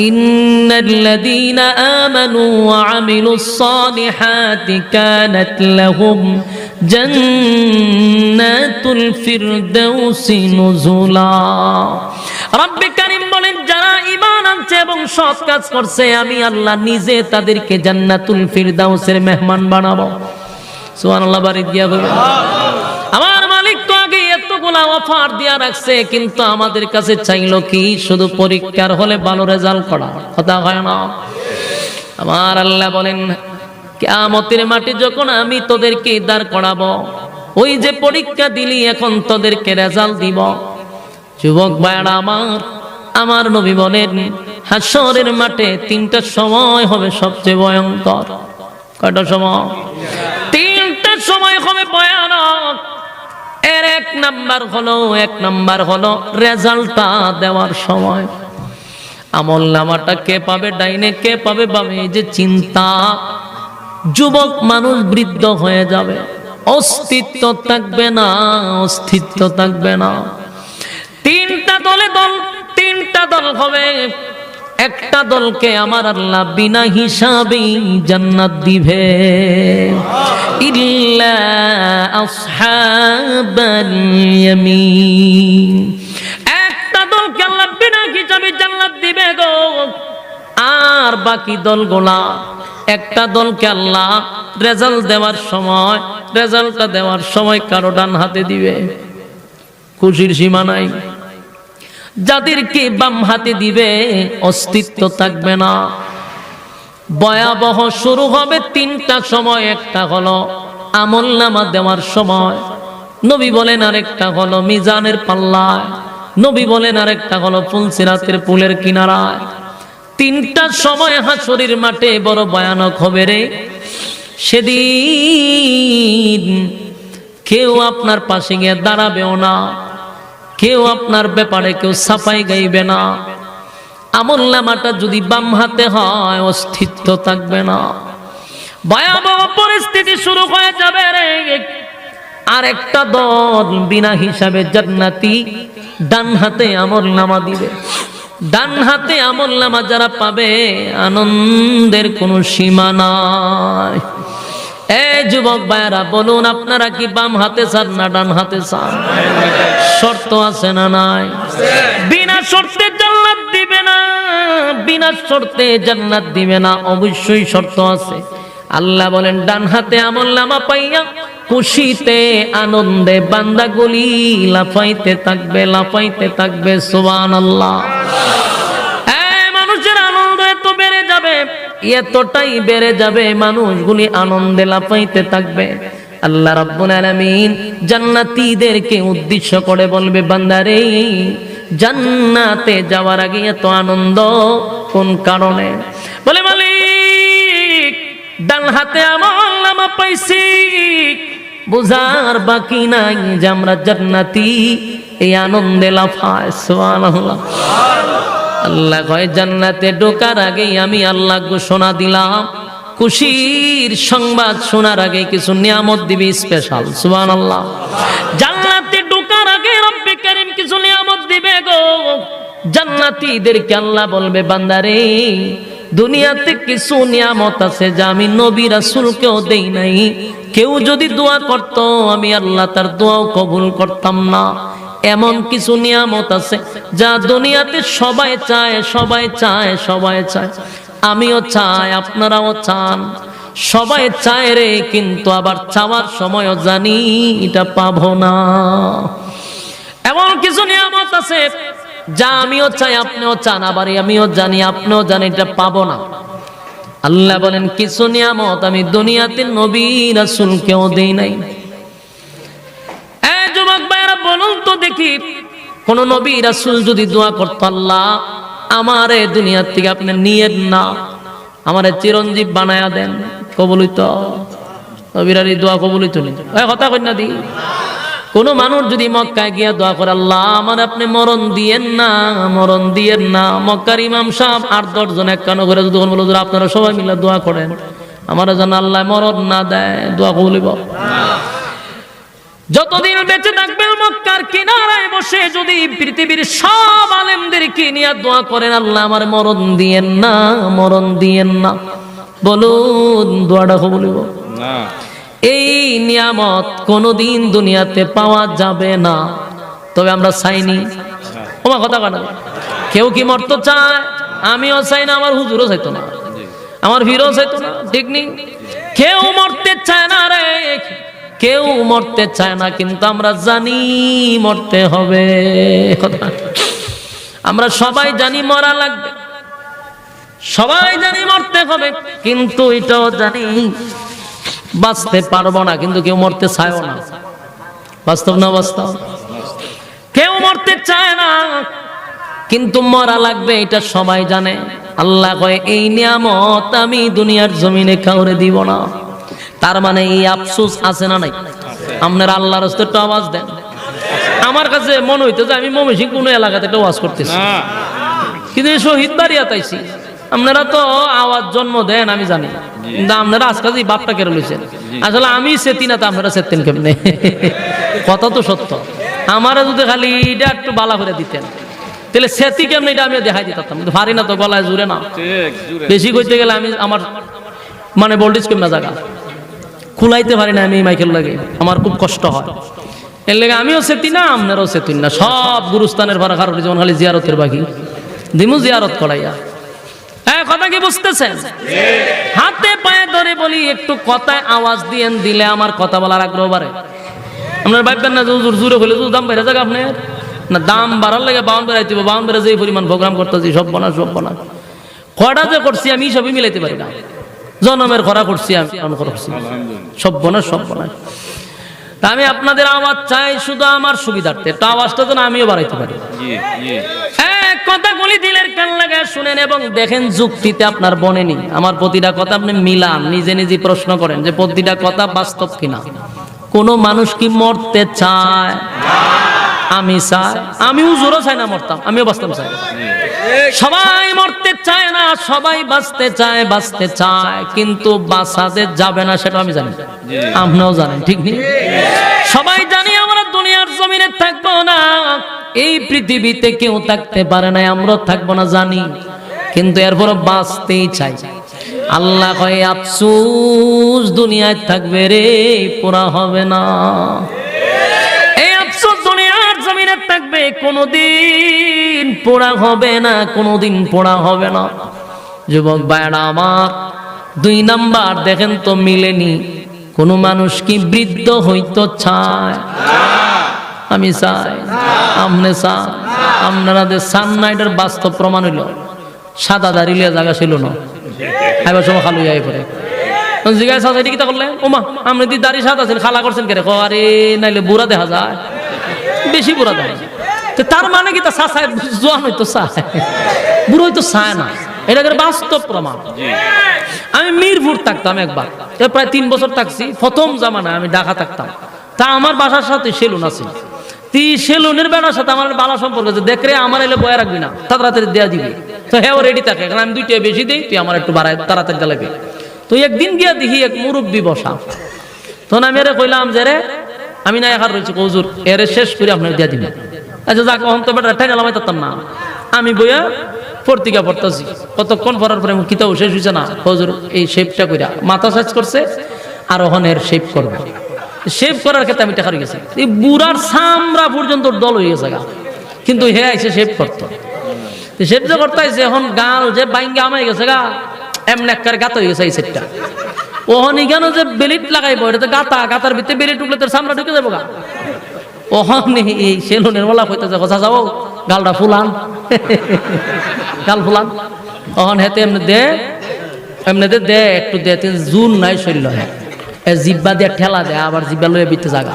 ইন্নাল্লাযীনা আমানু ওয়া আমিলুস সালিহাতি কানাত লাহুম জান্নাতুল ফিরদাউসি নুজুলা। রব্বে কারীম বলেন, যারা ঈমান আনছে এবং সৎ কাজ করছে আমি আল্লাহ নিজে তাদেরকে জান্নাতুল ফিরদাউসের মেহমান বানাবো। সুবহানাল্লাহ, বাড়ি দিয়া বলবেন আমার মালিক তো আগে এতগুলা অফার দিয়া রাখছে, কিন্তু আমাদের কাছে চাইলো কি? শুধু পরীক্ষার হলে ভালো রেজাল্ট করা, কথা হয় না? আমার আল্লাহ বলেন, কিয়ামতের মাঠে যখন আমি তোদেরকে দাঁড় করাবো, ওই যে পরীক্ষা দিলি এখন তোদেরকে রেজাল্ট দিব। যুবক ভাইরা আমার নবী বলেন, হাশরের মাঠে তিনটা সময় হবে সবচেয়ে ভয়ঙ্কর। কয়টা সময়? তিনটা সময় হবে ভয়ানক। এর এক নাম্বার হলো রেজাল্টটা দেওয়ার সময়। আমল নামাটা কে পাবে ডাইনে, কে পাবে বামে, এই যে চিন্তা। যুবক মানুষ বৃদ্ধ হয়ে যাবে, অস্তিত্ব থাকবে না। তিনটা দল হবে। একটা দলকে আমার আল্লাহ বিনা হিসাবে জান্নাত দিবে, ইল্লা আসহাবাল ইয়ামিন। একটা দলকে আল্লাহ বিনা হিসাবে জান্নাত দিবে গো। আর বাকি দলগুলা, একটা দলকে আল্লাহ রেজাল্টটা দেওয়ার সময় কারো ডান হাতে দিবে, খুশির সীমা নাই। যাদেরকে বাম হাতে দিবে অস্তিত্ব থাকবে না। ভয়াবহ শুরু হবে তিনটা সময়। একটা হলো আমলনামা দেওয়ার সময়, নবী বলেন, আরেকটা হলো মিজানের পাল্লায়, নবী বলেন, আরেকটা হলো ফুলসিরাতের পুলের কিনারায়। তিনটা সময় হাশরের মাঠে বড় ভয়ানক হবে রে। সেদিন কেউ আপনার পাশে গিয়ে দাঁড়াবেও না, কেউ আপনার ব্যাপারে কেউ সাফাই গাইবে না। আমলনামাটা যদি বাম হাতে হয় অস্তিত্ব থাকবে না। ভয়াবহ পরিস্থিতি শুরু হয়ে যাবে রে। আর একটা দল বিনা হিসাবে জান্নাতি, ডান হাতে আমলনামা দিবে। ডান হাতে আমলনামা যারা পাবে আনন্দের কোনো সীমা নাই। এই যুবক ভাইরা বলুন, আপনারা কি বাম হাতে চান না ডান হাতে চান? শর্ত আছে না নাই? বিনা শর্তে জান্নাত দিবে না, বিনা শর্তে জান্নাত দিবে না। অবশ্যই শর্ত আছে। আল্লাহ বলেন, ডান হাতে আমলনামা পাইয়া খুশিতে আনন্দে বান্দাগুলি লাফাইতে থাকবে। সুবহানাল্লাহ। মানুষের আনন্দ এত বেড়ে যাবে, এতটাই বেড়ে যাবে, মানুষগুলি আনন্দে লাফাইতে থাকবে। আল্লাহ রাব্বুল আলামিন জান্নাতীদেরকে উদ্দেশ্য করে বলবে, বান্দারে জান্নাতে যাওয়ার আগে এত আনন্দ কোন কারণে? বলে, মালিক ডান হাতে আমলনামা পাইছি, বুঝার বাকি নাই যে আমরা জান্নাতি, এই আনন্দে লাফায়। সুবহানাল্লাহ। আল্লাহ কয়, জান্নাতে ঢোকার আগেই আমি আল্লাহ ঘোষণা দিলাম, খুশির সংবাদ শোনার আগে কিছু নিয়ামত দিবি স্পেশাল। সুবহানাল্লাহ। জান্নাতে ঢোকার আগে রব্বে কারীম কিছু নিয়ামত দিবে গো। জান্নাতীদেরকে আল্লাহ বলবে, বান্দারে দুনিয়াতে কিছু নিয়ামত আছে যা আমি নবী রাসূলকেও দেই নাই। কেউ যদি দোয়া করত আমি আল্লাহ তার দোয়াও কবুল করতাম না। এমন কিছু নিয়ামত আছে যা দুনিয়াতে সবাই চায়। আমিও চাই, আপনারাও চান, সবাই চায় রে, কিন্তু আবার চাওয়ার সময়ও জানি এটা পাবো না। এমন কিছু নিয়ামত আছে যা আমিও চাই, আপনিও চান, আবার আমিও জানি, আপনিও জানি এটা পাবো না। আল্লাহ বলেন, কিছু নিয়ামত আমি দুনিয়াতে নবী রাসূলকেও দেই নাই। যুবক ভাইরা বলুন তো দেখি, কোন নবী রাসূল যদি দোয়া করতো, আল্লাহ আমারে দুনিয়ার থেকে আপনি নিয়েন না, আমারে চিরঞ্জীব বানায়া দেন, কবুল হইতো? নবীর দোয়া কবুল হইতো না? কথা কই না দি? কোন মানুষ যদি মক্কায় গিয়া দোয়া করে, আল্লাহ আমার আপনি মরণ দিয়েন না, মক্কার ইমাম সাহেব 8-10 জন একখানো করে যদি বলো, আপনারা সবাই মিলে দোয়া করেন আমার যেন আল্লাহ মরণ না দেয়, দোয়া কবুল হইব? যতদিন বেঁচে থাকবেন মক্কার কিনারায় বসে যদি পৃথিবীর সব আলেমদেরকে নিয়ে দোয়া করেন, আল্লাহ আমার মরণ দিয়েন না, মরণ দিয়েন না, বলুন দোয়াটা কবুল হইব না? এই নিয়ামত কোনোদিন দুনিয়াতে পাওয়া যাবে না। তবে আমরা চাইনি, ওমা কথা কাটা। কেউ কি মরতে চায়? আমিও চাই না, আমার হুজুরও চাইতো না, আমার ভিড়ও চাইতো না, ঠিক নেই? কেউ মরতে চায় না রে, কেউ মরতে চায় না, কিন্তু আমরা জানি মরতে হবে। আমরা সবাই জানি মরা লাগবে, সবাই জানি মরতে হবে, কিন্তু এটাও জানি বাঁচতে পারবো না, কিন্তু কেউ মরতে চায়ও না। বাস্তব না বাস্তব? কেউ মরতে চায় না, কিন্তু মরা লাগবে, এটা সবাই জানে। আল্লাহ কয় এই নিয়ামত আমি দুনিয়ার জমিনে কাউরে দিব না। তার মানে এই আফসোস আছে না নাই? আপনারা আল্লাহর রাস্তায় একটু আওয়াজ দেন। আমার কাছে মনে হইতো যে আমি ময়মনসিংহ কোন এলাকাতে একটা ওয়াজ করতেছি, কিন্তু শহীদ বাড়িয়া তাইছি। আপনারা তো আওয়াজ জন্ম দেন আমি জানি, কিন্তু আপনারা আজকাল এই বাপটা কেড়ে লইছেন। আসলে আমি সেতি না, তো আপনারা সেতেন কেমনে? কথা তো সত্য। আমারা যদি খালি এটা একটু বালা করে দিতেন, তাহলে সেতি কেমনে এটা আমি দেখাই দিতাম, কিন্তু পারি না তো, গলায় জুড়ে না, বেশি করতে গেলে আমি আমার মানে ভোল্টেজ কমে জায়গা খুলাইতে পারি না আমি মাইকেল লাগে, আমার খুব কষ্ট হয়। এর লেগে আমিও সেতি না, আপনারাও সেতুন না। সব গুরুস্থানের ভাড়া কারণ যেমন খালি জিয়ারতের বাকি দিমু, জিয়ারত করাইয়া। হ্যাঁ, কথা কি বুঝতেছেন? হাতে পায়ে ধরে বলি, একটু কথায় আওয়াজ দিয়েন, দিলে আমার কথা বলার আগ্রহ বাড়ে। আপনার ভাববেন না হুজুর জুড়ে হলে দাম বেড়ে যাবে আপনার না, দাম বাড়ার লাগে বাউন বেড়াইতে হবে, বাউন বেড়ে যে পরিমাণ প্রোগ্রাম করতেছি সব বনা সব বনা কটা যে করছি আমি সবই মিলাইতে পারি না। জনমের খরা করছি আমি, সব বনা সব বনা। আমি আপনাদের আওয়াজ চাই শুধু আমার সুবিধার্থে, একটু আওয়াজটা যেন আমিও বাড়াইতে পারি। কথাগুলি দিলের কান লাগায় শুনেন এবং দেখেন যুক্তিতে আপনার বনেনি। আমার প্রতিটা কথা আপনি মিলান, নিজে নিজে প্রশ্ন করেন যে প্রতিটা কথা বাস্তব কিনা। কোন মানুষ কি মরতে চায়? আমি চাই, আমিও জোরও চাই না মরতাম, আমিও বাঁচতাম চাই। সবাই মরতে চায় না, সবাই বাঁচতে চায়, বাঁচতে চায়, কিন্তু বাঁচাতে যাবে না সেটা আমি জানি, আপনিও জানেন, ঠিক নেই? সবাই জানি আমরা দুনিয়ার জমিনে থাকবো না, এই পৃথিবীতে কেউ থাকতে পারে না, আমরাও থাকবো না জানি, কিন্তু এরপর বাঁচতেই চাই। আল্লাহ কয় আফসোস দুনিয়ায় থাকবে রে, পুরা হবে না। এই আফসোস দুনিয়ার জমিনে থাকবে, কোনোদিন পুরা হবে না, কোনোদিন পুরা হবে না। যুবক ভাইরা আমার, 2 নাম্বার দেখেন তো মিলেনি। কোন মানুষ কি বৃদ্ধ হইতে চায়? আমি চাই, আপনি চান, আপনারা চান না, এটার বাস্তব প্রমাণ হইল। সাদা দাঁড়িয়ে জায়গা ছিল না, এবার সময় খালু যাই পরে জিজ্ঞাসা এটা কি তা করলেন? ওমা আপনি দি দাড়ি সাদা আছেন, খালা করছেন কে? আরে নাইলে বুড়া দেখা যায়, বেশি বুড়া দেখা যায়। তার মানে কি তা চায় জোয়ান হইতো চায়, বুড়ো হইতো চায় না, এটা বাস্তব প্রমাণ। আমি মিরপুর থাকতাম একবার, প্রায় 3 বছর থাকছি। প্রথম জামানায় আমি ঢাকা থাকতাম, তা আমার বাসার সাথে সেলুন আছে। তুই সেলুনের বেড়ার সাথে আমার বালা সম্পর্ক আছে, দেখ রে আমার এলে বয়া রাখবি না, তাড়াতাড়ি দেওয়া দিবি। তো হ্যাঁ ও রেডি থাকে, কারণ আমি 2 টাকা বেশি দিই, তুই আমার একটু বাড়ায় তাড়াতাড়ি জ্বালাবি। তো একদিন গিয়া দেখি এক মুরব্বী বসা, তখন আমি এরে কইলাম যে রে আমি না একার রয়েছি, হুজুর এরে শেষ করে আপনার দিয়া দিবেন। আচ্ছা যাক, অহন তো বেটা ঠেঙ্গালাম তার না, আমি বইয়া পত্রিকা পড়তেছি। কতক্ষণ পড়ার পরে কিতাব শেষ হয়েছে না, হুজুর এই শেপটা কইরা মাথা সাজ করছে, আর ওহনের শেপ করবে। শেভ করার ক্ষেত্রে আমি টাকা গেছি, এই বুড়ার সামরা পর্যন্ত দল হয়ে গেছে গা, কিন্তু হে আইসে শেভ করতো। শেভ যে করতে আইসে, এখন গাল যে বাইঙ্গা আমায় গেছে গা, এমনি একটা গাত হয়ে গেছে এই সেটটা। ওহন এখানে যে বেলিট লাগাইবো, এটা তো গাতা, গাতার ভিতরে বেলিট ঢুকলে তোর সামরা ঢুকে যাবো গা। ওহন এই সেলুনের বলা কইতেছে কথা যাবো, গালটা ফুলান, গাল ফুলান। ওহন হেতে এমনি দে, এমনিতে দে একটু দে, জুন নাই শরীর হ্যাঁ, জিব্বা দিয়ে ঠেলা দেয়, আবার জিব্বা লয়ে বিতে জাগা।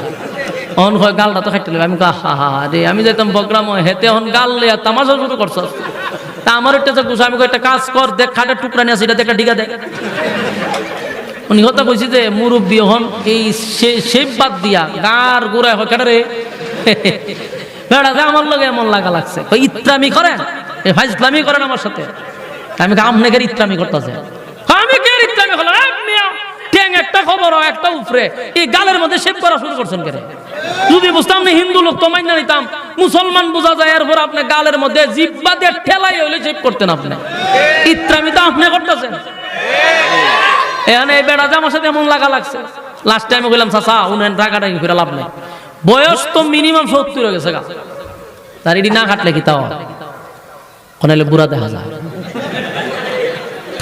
অন হয় গালটা তো খাইতে আমি হা হা রে, আমি যাইতাম প্রোগ্রাম হেতে হন গাল লইয়া তামাশা শুরু করছ। তা আমার একটা গুছ, আমি একটা কাজ কর, দেখ খাটের টুকরা নিয়ে সেটা দেখা ডিগা দেখ। উনি কথা কইছি যে মুরব্বী হন এই শেপ বাদ দিয়া গার গোড়ায় হয় কেটে রে বেড়া যে আমার লগে এমন লাগা লাগছে, ইত্রামি করেন, ফাইজলামি করেন আমার সাথে। আমি আপনাকে ইত্রামি করতেছে, আমি কে ইত্রামি করলাম? একটা খবর একটা উপরে এই গালের মধ্যে শেভ করা শুরু করছেন কেন? যদি বুঝতাম না হিন্দু লোক তো মাইনা নিতাম, মুসলমান বোঝা যায়, এরপর আপনি গালের মধ্যে জিব্বা দিয়ে ঠেলাই হইলে চেপ করতেন আপনি। ইত্রামি তো আপনি করতেছেন। এখানে এই বেড়া যে আমার সাথে এমন লাগা লাগছে, লাস্ট টাইমে বললাম চাচা উনেন টাকাটা কি করে লাভ নেই, বয়স তো মিনিমাম 70 হয়ে গেছে গা, তার এটি না কাটলে কি তাও কোনাইলে বুড়া দেখা যায়।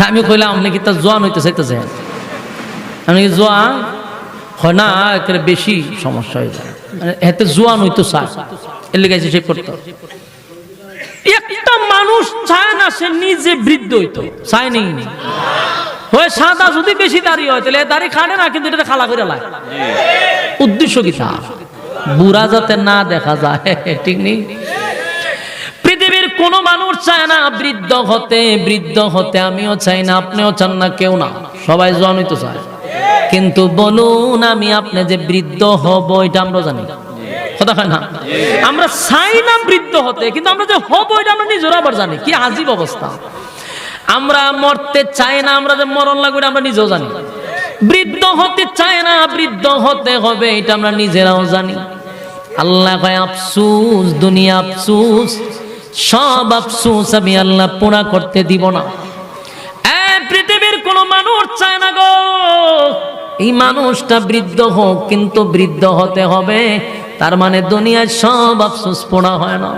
আমি কইলাম আপনি কি তার জোয়ান হইতে চাইতেছে, আমি কি জোয়ান হয় না, একেবারে বেশি সমস্যা হয়ে যায়, এতে জোয়ান হইতো চায়, এর লেগে সে করতো। একটা মানুষ চায় না সে নিজে বৃদ্ধ হইতো, চায় নি ওই সাদা যদি বেশি দাড়ি হয় তাহলে দাড়ি খাড়ে না, কিন্তু এটা খালা করে লাগে। উদ্দেশ্য কি তা বুড়া যাতে না দেখা যায়, ঠিক নেই। পৃথিবীর কোন মানুষ চায় না বৃদ্ধ হতে, বৃদ্ধ হতে আমিও চাই না, আপনিও চান না, কেউ না, সবাই জোয়ান হইতে চায়। কিন্তু বলুন আমি আপনি যে বৃদ্ধ হব এটা আমরা জানি কথা হয় না, আমরা চাই না বৃদ্ধ হতে, কিন্তু আমরা যে হব এটা আমরা নিজেরা আবার জানি। কি আজীব অবস্থা, আমরা মরতে চাই না, আমরা যে মরণ লাগবে আমরা নিজেও জানি। বৃদ্ধ হতে চায় না, বৃদ্ধ হতে হবে এটা আমরা নিজেরাও জানি। আল্লাহ কয় আফসোস, দুনিয়া আফসোস, সব আফসোস আমি আল্লাহ পুরা করতে দিব না। পৃথিবীর কোন মানুষ চায় না গো এই মানুষটা বৃদ্ধ হোক, কিন্তু বৃদ্ধ হতে হবে, তার মানে দুনিয়ার সব আফসোস পুরা হয় না।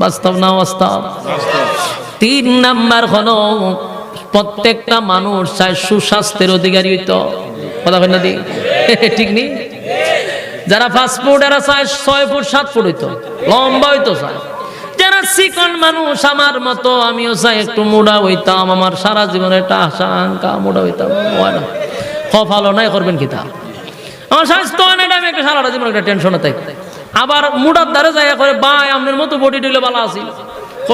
বাস্তব না বাস্তব? 3 নাম্বার হলো প্রত্যেকটা মানুষ চায় সুস্বাস্থ্যের অধিকারী হইতো, কথা বলেন না ঠিক নেই? যারা 5 ফুট এরা চায় 6 ফুট 7 ফুট হইতো, লম্বা হইতো চায়। যারা চিকন মানুষ আমার মতো, আমিও চাই একটু মোটা হইতাম, আমার সারা জীবনে একটা আশা আকাঙ্ক্ষা মোটা হইতাম, হয় না, কপালও নাই, করবেন কি তা? আমার স্বাস্থ্য অনেক, আমি একটা সারাটা জীবন একটা টেনশনে থাকি। আবার মোটার দ্বারা জায়গা করে ভাই আপনার মতো বডি দিলে ভালো আছি,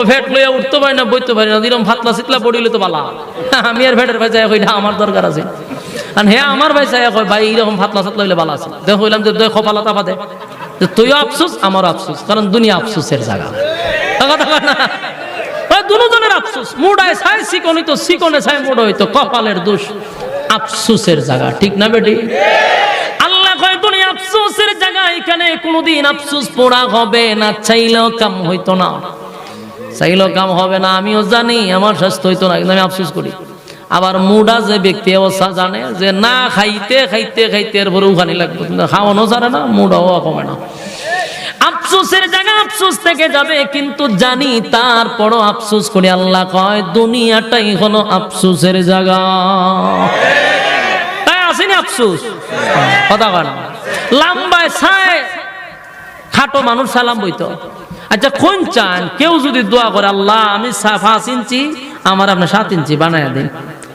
ফ্যাট লইয়া উঠতে পারি না, বইতে পারি না, এরকম ফাতলা চিতলা বডি লইতে ভালো, আমি আর ফ্যাটের ভাই যাই না আমার দরকার আছে। আর হ্যাঁ আমার ভাই চাই ভাই এইরকম ফাতলা চাতলা হইলে ভালো আছে, দেখো হইলাম যে কপালা তাপা দে, তুইও আফসোস আমারও আফসোস, কারণ দুনিয়া আফসোসের জায়গা, দুজনের আফসোস। মোড়ায় চাই চিকন হইতো, চিকনে চাই মোড় হইতো, কপালের দোষ, আফসোসের জায়গা, ঠিক না বেটি? আল্লাহ কয় দুনিয়া আফসোসের জায়গা, এখানে কোনোদিন আফসোস পোড়া হবে না, চাইলেও কাম হইতো না, চাইলেও কাম হবে না। আমিও জানি আমার স্বাস্থ্য হইতো না, কিন্তু আমি আফসোস করি। আবার মুডা যে ব্যক্তি অবস্থা জানে যে না খাইতে খাইতে খাইতে এরপরে উখানি লাগবে, খাওয়ানো জানে না, মুডাও কমে না, আফসোসের জায়গা আফসোস থেকে যাবে, কিন্তু জানি তারপরও আফসোস করি। আল্লাহ কয় দুনিয়াটাই হলো আফসোসের জায়গা, তাই আসেনি আফসোস, কথা কয় না। লম্বায় ছায় খাটো মানুষ সালাম বইতো, আচ্ছা কোন চান কেউ যদি দোয়া করে আল্লাহ আমি 5 ইঞ্চি আমার আপনার 7 ইঞ্চি বানায় দিন,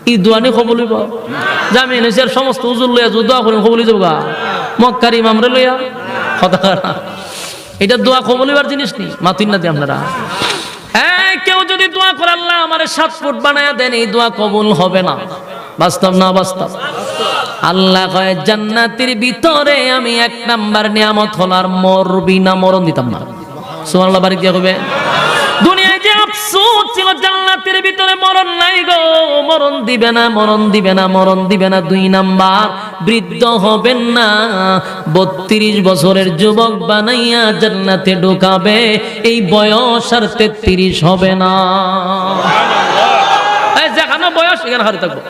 এই দোয়া নিয়ে কবুল হইব? জামি নিজের সমস্ত উজুর লইয়া যদি দোয়া করেন কবুল হইব গা, মক্কার ইমামরে লইয়া, কথা কয় না, এটা দোয়া কবুল হইবার জিনিস নেই, মাতুন না দিয়ে আপনারা। কেউ যদি দোয়া করে আল্লাহ আমার 7 ফুট বানায়া দেন, এই দোয়া কবুল হবে না। বাস্তব না বাস্তব? আল্লাহ কয় জান্নাতের ভিতরে আমি 1 নাম্বার নিয়ামত হলো আর মরবি না, মরণ দিতাম না। সুবহানাল্লাহ, বাড়ি দিয়ে হবে। দুনিয়ায় যে আফসোস ছিল জান্নাতের ভিতরে মরণ নাই গো, মরণ দিবে না, মরণ দিবে না, মরণ দিবে না। 2 নাম্বার বৃদ্ধ হবেন না, 32 বছরের যুবক বানাইয়া জান্নাতে ঢোকাবে, এই বয়স আর 33 হবে না। যেখানে বয়স এখানে হারিয়ে থাকবো,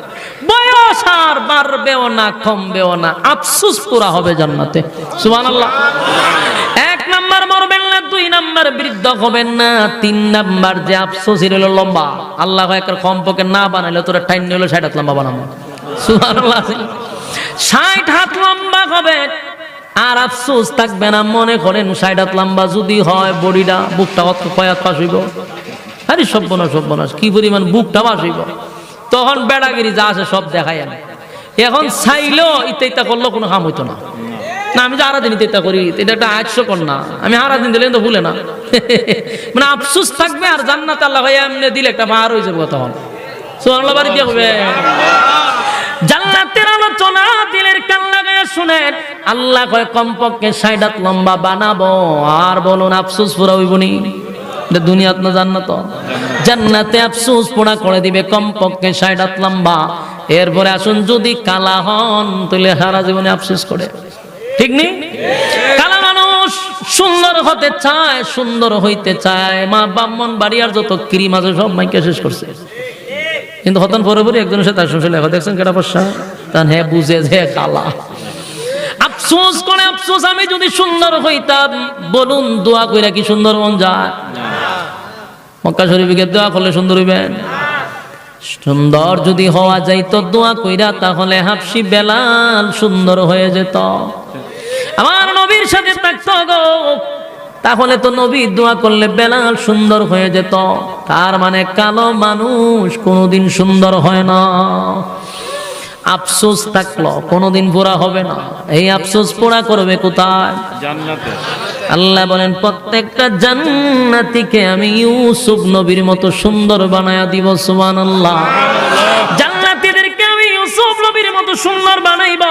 বয়স আর বাড়বেও না কমবেও না, আফসোস পুরা হবে জান্নাতে। সুবহানাল্লাহ। 1 নাম্বার মরবেন না, 2 নাম্বার বৃদ্ধ হবেন না, 3 নাম্বার যে আফসোস হলো লম্বা। আল্লাহ একটা কমপক্ষে না বানাইলে তোরা টাইম নিলে 60 হাত লম্বা বানাবো। সুবহানাল্লাহ। 60 হাত লম্বা হবে আর আফসোস থাকবে না। মনে করেন 60 হাত লম্বা যদি হয়, বডিটা বুকটা কত কয়াত পাস হইব, আরে সর্বনাশ সর্বনাশ, কি পরিমাণ বুকটা পাস হইব, তখন বেড়াগিরি যা আছে সব দেখাই আনে। এখন চাইলেও ইত্যা করলেও কোনো কাম হইতো না। না আমি যে সারাদিন ইত্যা করি, এটা একটা আয়স্যকর না, আমি সারাদিন দিলে তো ভুলে না, মানে আফসোস থাকবে। আর জান্নাতে আল্লাহ ভাই এমনি দিলে একটা পার হয়ে যাবে তখন। সুবহানাল্লাহ, বাড়ি দিয়ে হবে। জান্নাতের আলোচনা দিলের কান লাগায় শুনেন। আল্লাহ কয় কমপক্ষে 60 হাত লম্বা বানাবো, আর বলুন আফসোস পুরা হইব নি? দুনিয়াত না জান্নাত? জান্নাতে আফসোস পুরা করে দিবে কমপক্ষে 60 হাত লম্বা। এরপরে আসুন যদি কালা হন তাহলে সারা জীবনে আফসোস করে, ঠিক নেই? কালা মানুষ মানুষ সুন্দর হতে চায়, সুন্দর হইতে চায়, মা ব্রাহ্মণ বাড়িয়ার যত ক্রিম আছে সব মাইকে শেষ করছে, কিন্তু হতন পরে পরে একজনের সাথে আসলে লেখা দেখছেন কেটা পয়সা তান হ্যাঁ বুঝে যে কালা। আফসোস করে, আফসোস আমি যদি সুন্দর হইতাম, বলুন দোয়া কইরা কি সুন্দর মন যায়? মক্কা শরীফে দোয়া করলে সুন্দর হইবেন? সুন্দর যদি হওয়া যাইতো দোয়া কইরা, তাহলে হাফসি বেলাল সুন্দর হয়ে যেত, আমার নবীর সাথে থাকতো গো, তাহলে তো নবী দোয়া করলে বেলাল সুন্দর হয়ে যেত। তার মানে কালো মানুষ কোনোদিন সুন্দর হয় না। আফসোস থাকলো কোনোদিন পুরা হবে না। এই আফসোস পুরা করবে কোথায়? জান্নাতে। আল্লাহ বলেন প্রত্যেকটা জান্নাতীকে আমি ইউসুফ নবীর মতো সুন্দর বানায়া দিব। সুবহানাল্লাহ। জান্নাতীদেরকে আমি ইউসুফ নবীর মতো সুন্দর বানাইব,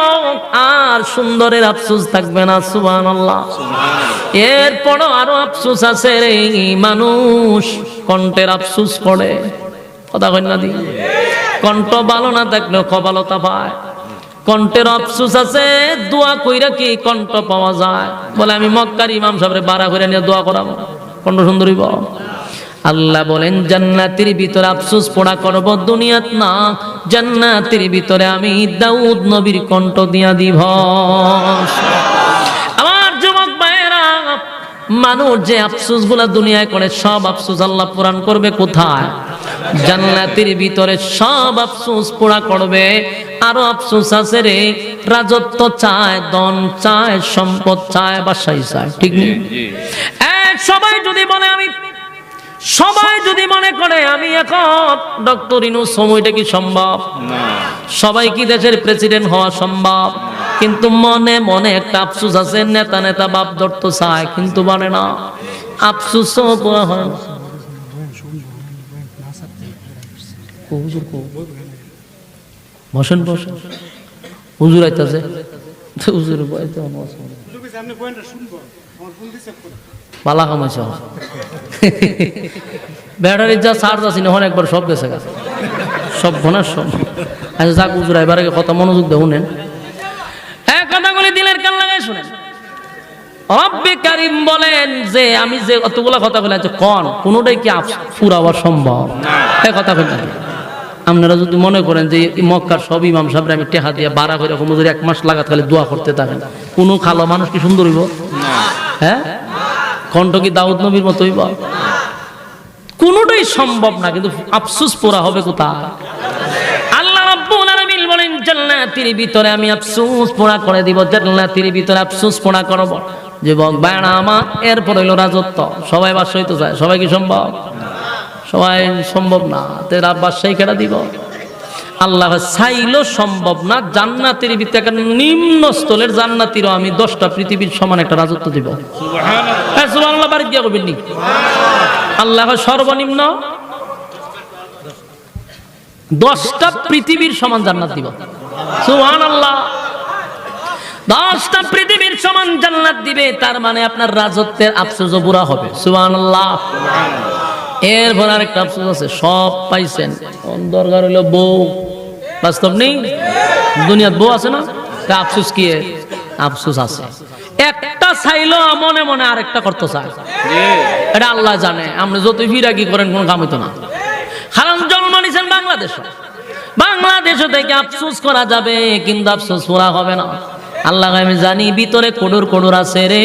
আর সুন্দরের আফসোস থাকবে না। সুবহানাল্লাহ। এরপরও আরো আফসোস আছে রে, মানুষ কণ্ঠের আফসোস করে, কথা কই না দি, কণ্ঠ ভালো না থাকলেও কপালতা পায়। কণ্ঠের আফসোস আছে, দোয়া কইরা কি কণ্ঠ পাওয়া যায়? বলে আমি মক্কার ইমাম সাহেবের বাড়া করে নিয়ে দোয়া করাবো, কণ্ঠ সুন্দর হইব? আল্লাহ বলেন জান্নাতের ভিতরে আফসোস পড়া করব, দুনিয়াত না। জান্নাতের ভিতরে আমি দাউদ নবীর কণ্ঠ দিয়া দিব। আমার যুবক ভাইয়েরা, মানুষ যে আফসোস গুলা দুনিয়ায় করে, সব আফসোস আল্লাহ পূরণ করবে কোথায়? জান্নাতের ভিতরে সব আফসোস পুরা করবে। আরো আফসোস আছে রে, রাজত্ব চায়, ধন চায়, সম্পদ চায়, বাসাই চায়, ঠিক নেই? সবাই যদি বলে আমি, সবাই যদি মনে করে আমি এখন ডক্টর ইউনূস, সময়টা কি সম্ভব? সবাই কি দেশের প্রেসিডেন্ট হওয়া সম্ভব? কিন্তু মনে মনে একটা আফসোস আছে, নেতা নেতা বাপ ধরতে চায় কিন্তু মানে না, আফসোসও পুরা হয় না। বসেন বসেন, হুজুর আইতাছে, হুজুর বালা কামাইছ, ব্যাটারির যা চার্জ আছে না একবার সব গেছে, সব ভনার সব। আচ্ছা যাক, হুজুর এবার কথা মনোযোগ দেব, নেন কথাগুলি দিলের কান লাগাই শুনেন। রব্বে কারীম বলেন যে আমি যে অতগুলা কথা বলে কোন কোনোটাই কি পুরাবার সম্ভব? এই কথা বলেন। আপনারা যদি মনে করেন যে মক্কার সব ইমাম সাহেবরা আমি টেহা দিয়ে বাড়া করে হুজুর 1 মাস লাগাত খালি দোয়া করতে থাকেন, কোনো খালো মানুষ কি সুন্দর হইব? হ্যাঁ, কণ্ঠ কি দাউদ নবীর মতো হইব? কোনোটাই সম্ভব না। কিন্তু আফসোস পোড়া হবে কোথায়? আল্লাহ রাব্বুল আলামিন বলেন জান্নাতের ভিতরে আমি আফসোস পোড়া করে দিব, জান্নাতের ভিতরে আফসোস পোড়া করব। যুবক ভাইরা আমার, এরপর হইল রাজত্ব। সবাই বাদশাহ হইতে চায়, সবাই কি সম্ভব? সবাই সম্ভব না। তেরা বাদশাহী কেটা দিব? আল্লাহ চাইলো সম্ভব না। জান্নাতের ভিতরে নিম্ন স্থলের জান্নাতিরও আমি 10টা পৃথিবীর সমান একটা রাজত্ব দিব। সুবহানাল্লাহ। সুবহানাল্লাহ বাড়ি দিয়া কইবেন নি? আল্লাহ সর্বনিম্ন 10টা পৃথিবীর সমান জান্নাত দিব। সুবহানাল্লাহ। 10টা পৃথিবীর সমান জান্নাত দিবে, তার মানে আপনার রাজত্বের আফসোস পুরা হবে। সুবহানাল্লাহ। এরপর আরেকটা আফসোস আছে, সব পাইছেন, দরকার হইল বউ। বাস্তব নেই, দুনিয়ার বউ আছে না, তা আফসোস কি? আফসোস আছে। একটা চাইলো মনে মনে আরেকটা করতে চায়, এটা আল্লাহ জানে। আপনি যতই ফিরাকি করেন কোন কাম হইতো না। কারণ জন্ম নিছেন বাংলাদেশে, বাংলাদেশে থেকে আফসোস করা যাবে, কিন্তু আফসোস পুরা হবে না। আল্লাহ আমি জানি ভিতরে কোডর কোডর আছে রে,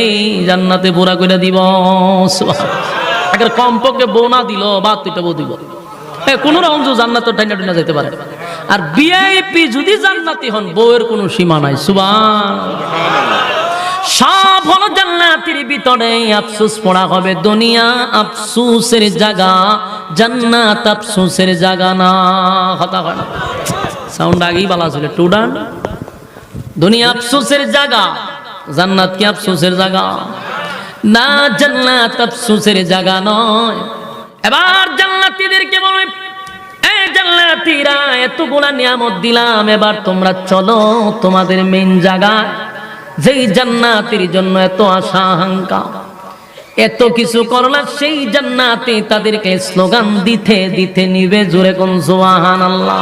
জান্নাতে পুরা করে দিব। আগে কমপক্ষে বউ না দিল বা 2টা বউ দিব, কোন রকম জান্নাত টাইনা টাইনা যেতে পারে। আর ভিআইপি যদি জান্নাতি হন, বউয়ের কোনো সীমা নাই। সুবহানাল্লাহ। সব হলো জান্নাতের ভিতরে, আফসোস পড়া হবে। দুনিয়া আফসোসের জায়গা, জান্নাত আফসোসের জায়গা না। কথা কয় না, সাউন্ড আগেই বলা ছিল টুডান। দুনিয়া আফসোসের জায়গা, জান্নাত কি আফসোসের জায়গা না? জান্নাত আফসোসের জায়গা নয়। এবার জান্নাতীদেরকে বলে, এই জান্নাতীরা এতগুলা নিয়ামত দিলাম, এবার তোমরা চলো তোমাদের মেইন জায়গায়। যেই জান্নাতের জন্য এত আশা আকাঙ্ক্ষা, এত কিছু করলা, সেই জান্নাতে তাদেরকে স্লোগান দিতে দিতে নিবে। জোরে কোন সুবহানাল্লাহ।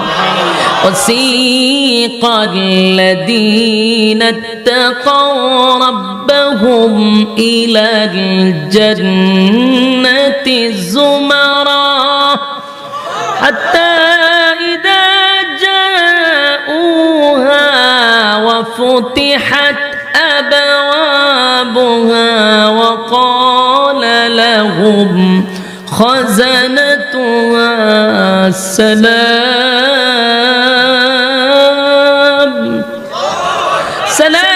وسيق الذين اتقوا ربهم إلى الجنة زمرا حتى إذا جاءوها وفتحت أبوابها وقال لهم خزنتها سلام